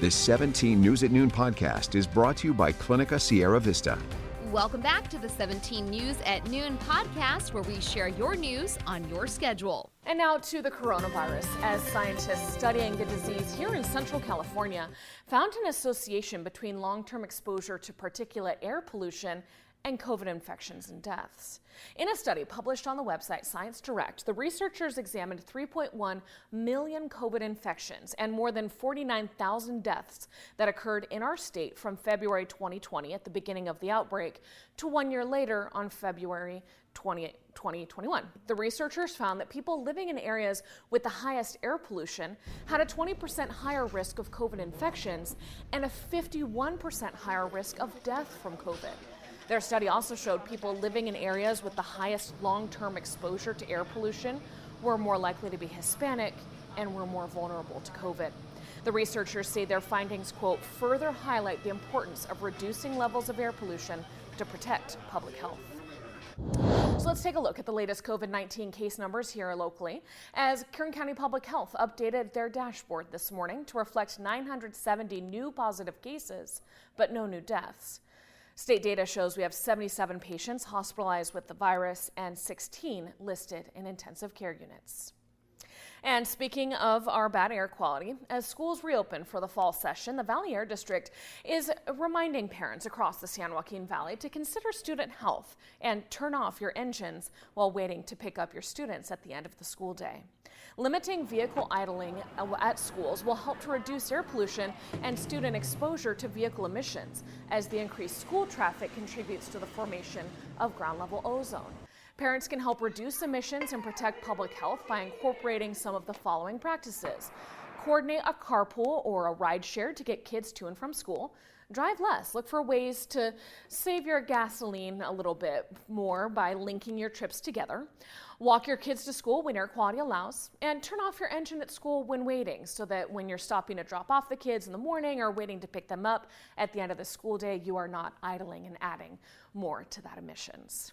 This 17 News at Noon podcast is brought to you by Clinica Sierra Vista. Welcome back to the 17 News at Noon podcast, where we share your news on your schedule. And now to the coronavirus, as scientists studying the disease here in Central California found an association between long-term exposure to particulate air pollution and COVID infections and deaths. In a study published on the website Science Direct, the researchers examined 3.1 million COVID infections and more than 49,000 deaths that occurred in our state from February 2020 at the beginning of the outbreak to 1 year later on February 2021. The researchers found that people living in areas with the highest air pollution had a 20% higher risk of COVID infections and a 51% higher risk of death from COVID. Their study also showed people living in areas with the highest long-term exposure to air pollution were more likely to be Hispanic and were more vulnerable to COVID. The researchers say their findings, quote, further highlight the importance of reducing levels of air pollution to protect public health. So let's take a look at the latest COVID-19 case numbers here locally, as Kern County Public Health updated their dashboard this morning to reflect 970 new positive cases, but no new deaths. State data shows we have 77 patients hospitalized with the virus and 16 listed in intensive care units. And speaking of our bad air quality, as schools reopen for the fall session, the Valley Air District is reminding parents across the San Joaquin Valley to consider student health and turn off your engines while waiting to pick up your students at the end of the school day. Limiting vehicle idling at schools will help to reduce air pollution and student exposure to vehicle emissions, as the increased school traffic contributes to the formation of ground-level ozone. Parents can help reduce emissions and protect public health by incorporating some of the following practices. Coordinate a carpool or a ride share to get kids to and from school. Drive less. Look for ways to save your gasoline a little bit more by linking your trips together. Walk your kids to school when air quality allows, and turn off your engine at school when waiting, so that when you're stopping to drop off the kids in the morning or waiting to pick them up at the end of the school day, you are not idling and adding more to that emissions.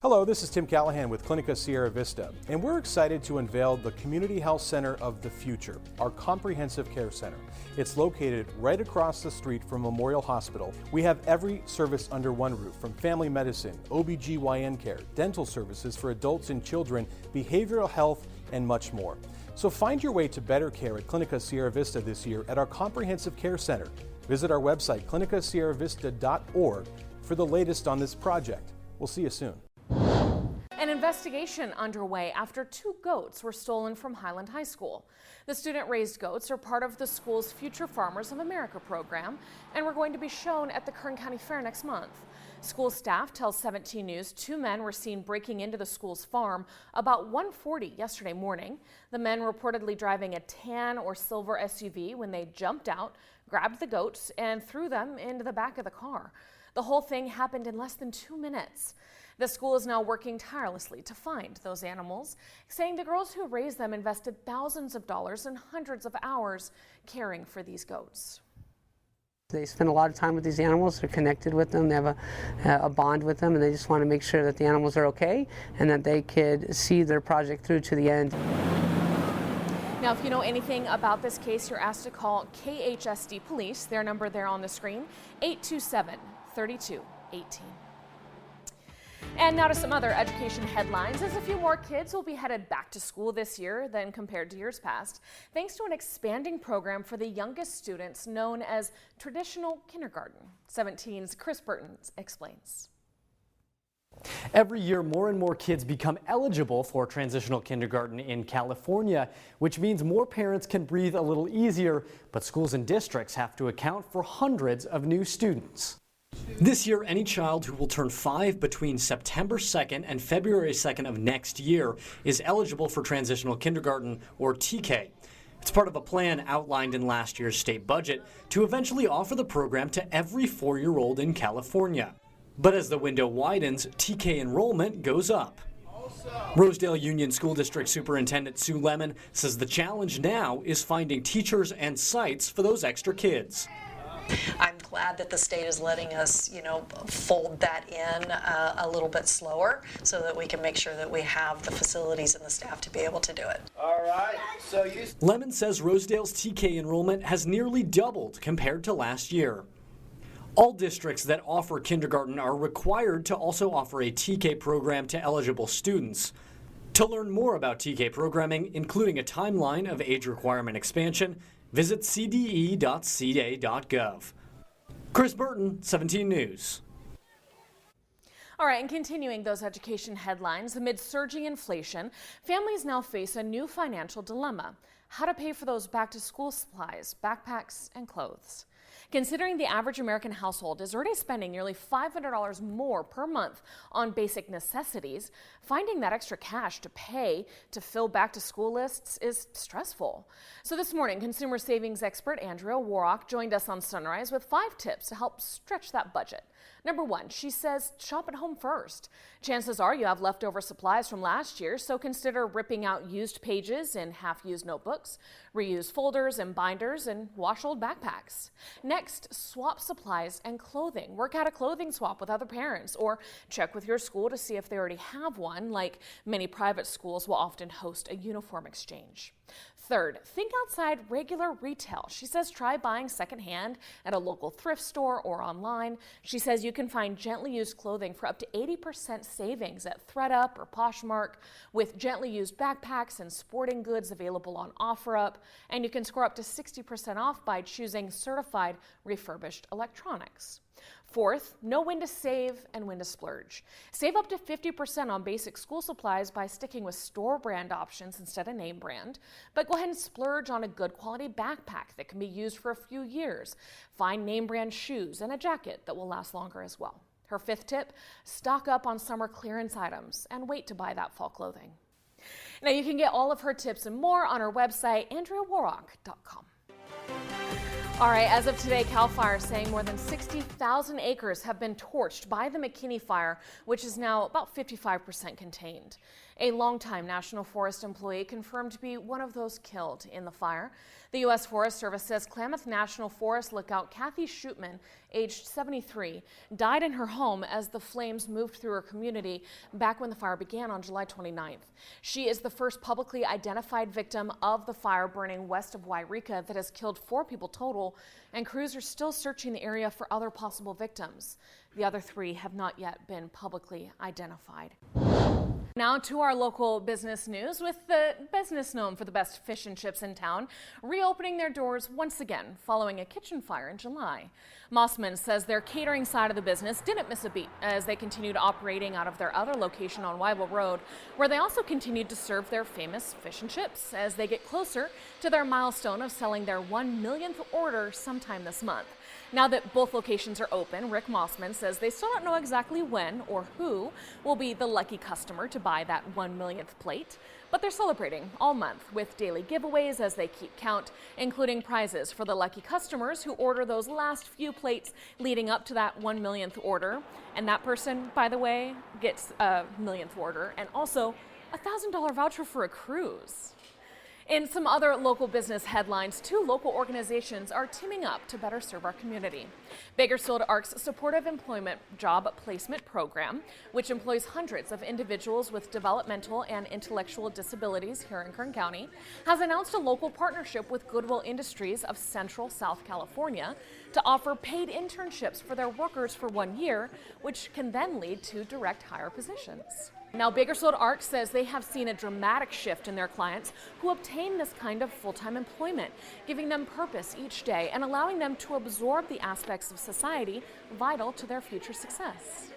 Hello, this is Tim Callahan with Clinica Sierra Vista, and we're excited to unveil the Community Health Center of the Future, our comprehensive care center. It's located right across the street from Memorial Hospital. We have every service under one roof, from family medicine, OBGYN care, dental services for adults and children, behavioral health, and much more. So find your way to better care at Clinica Sierra Vista this year at our comprehensive care center. Visit our website, clinicasierravista.org, for the latest on this project. We'll see you soon. An investigation underway after 2 goats were stolen from Highland High School. The student-raised goats are part of the school's Future Farmers of America program and were going to be shown at the Kern County Fair next month. School staff tells 17 News 2 men were seen breaking into the school's farm about 1:40 yesterday morning. The men reportedly driving a tan or silver SUV when they jumped out, grabbed the goats, and threw them into the back of the car. The whole thing happened in less than 2 minutes. The school is now working tirelessly to find those animals, saying the girls who raised them invested thousands of dollars and hundreds of hours caring for these goats. They spend a lot of time with these animals. They're connected with them. They have a bond with them, and they just want to make sure that the animals are okay and that they could see their project through to the end. Now, if you know anything about this case, you're asked to call KHSD Police. Their number there on the screen, 827-3218. And now to some other education headlines, as a few more kids will be headed back to school this year than compared to years past, thanks to an expanding program for the youngest students known as Traditional Kindergarten. 17's Chris Burton explains. Every year, more and more kids become eligible for Transitional Kindergarten in California, which means more parents can breathe a little easier, but schools and districts have to account for hundreds of new students. This year, any child who will turn 5 between September 2nd and February 2nd of next year is eligible for Transitional Kindergarten, or TK. It's part of a plan outlined in last year's state budget to eventually offer the program to every 4-year-old in California. But as the window widens, TK enrollment goes up. Rosedale Union School District Superintendent Sue Lemon says the challenge now is finding teachers and sites for those extra kids. I'm glad that the state is letting us, fold that in a little bit slower so that we can make sure that we have the facilities and the staff to be able to do it. All right, Lemon says Rosedale's TK enrollment has nearly doubled compared to last year. All districts that offer kindergarten are required to also offer a TK program to eligible students. To learn more about TK programming, including a timeline of age requirement expansion, visit cde.cda.gov. Chris Burton, 17 News. All right, and continuing those education headlines, amid surging inflation, families now face a new financial dilemma: how to pay for those back-to-school supplies, backpacks, and clothes. Considering the average American household is already spending nearly $500 more per month on basic necessities, finding that extra cash to pay to fill back-to-school lists is stressful. So this morning, consumer savings expert Andrea Warrock joined us on Sunrise with 5 tips to help stretch that budget. Number 1, she says, shop at home first. Chances are you have leftover supplies from last year, so consider ripping out used pages in half-used notebooks, reuse folders and binders, and wash old backpacks. Next, swap supplies and clothing. Work out a clothing swap with other parents, or check with your school to see if they already have one, like many private schools will often host a uniform exchange. Third, think outside regular retail. She says try buying secondhand at a local thrift store or online. She says you can find gently used clothing for up to 80% savings at ThredUp or Poshmark, with gently used backpacks and sporting goods available on OfferUp, and you can score up to 60% off by choosing certified refurbished electronics. Fourth, know when to save and when to splurge. Save up to 50% on basic school supplies by sticking with store brand options instead of name brand, but go ahead and splurge on a good quality backpack that can be used for a few years. Find name brand shoes and a jacket that will last longer as well. Her 5th tip, stock up on summer clearance items and wait to buy that fall clothing. Now you can get all of her tips and more on her website, AndreaWarrock.com. All right, as of today, CAL FIRE is saying more than 60,000 acres have been torched by the McKinney fire, which is now about 55% contained. A longtime National Forest employee confirmed to be one of those killed in the fire. The U.S. Forest Service says Klamath National Forest lookout Kathy Shootman, aged 73, died in her home as the flames moved through her community back when the fire began on July 29th. She is the first publicly identified victim of the fire burning west of Wairika that has killed 4 people total, and crews are still searching the area for other possible victims. The other 3 have not yet been publicly identified. Now to our local business news, with the business known for the best fish and chips in town reopening their doors once again following a kitchen fire in July. Mossman says their catering side of the business didn't miss a beat as they continued operating out of their other location on Weibel Road, where they also continued to serve their famous fish and chips as they get closer to their milestone of selling their 1 millionth order sometime this month. Now that both locations are open, Rick Mossman says they still don't know exactly when or who will be the lucky customer to buy that 1 millionth plate, but they're celebrating all month with daily giveaways as they keep count, including prizes for the lucky customers who order those last few plates leading up to that 1 millionth order. And that person, by the way, gets a millionth order and also a $1,000 voucher for a cruise. In some other local business headlines, 2 local organizations are teaming up to better serve our community. Bakersfield ARC's Supportive Employment Job Placement Program, which employs hundreds of individuals with developmental and intellectual disabilities here in Kern County, has announced a local partnership with Goodwill Industries of Central South California to offer paid internships for their workers for 1 year, which can then lead to direct hire positions. Now, Bakersfield ARC says they have seen a dramatic shift in their clients who obtain this kind of full-time employment, giving them purpose each day and allowing them to absorb the aspects of society vital to their future success.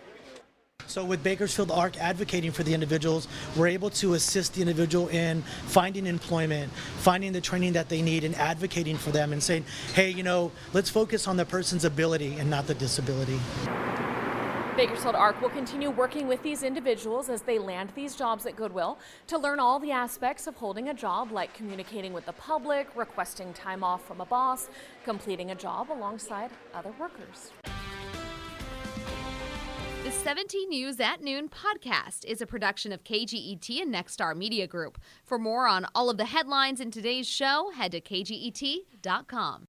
So with Bakersfield ARC advocating for the individuals, we're able to assist the individual in finding employment, finding the training that they need, and advocating for them and saying, hey, let's focus on the person's ability and not the disability. Bakersfield ARC will continue working with these individuals as they land these jobs at Goodwill to learn all the aspects of holding a job, like communicating with the public, requesting time off from a boss, completing a job alongside other workers. The 17 News at Noon podcast is a production of KGET and Nexstar Media Group. For more on all of the headlines in today's show, head to kget.com.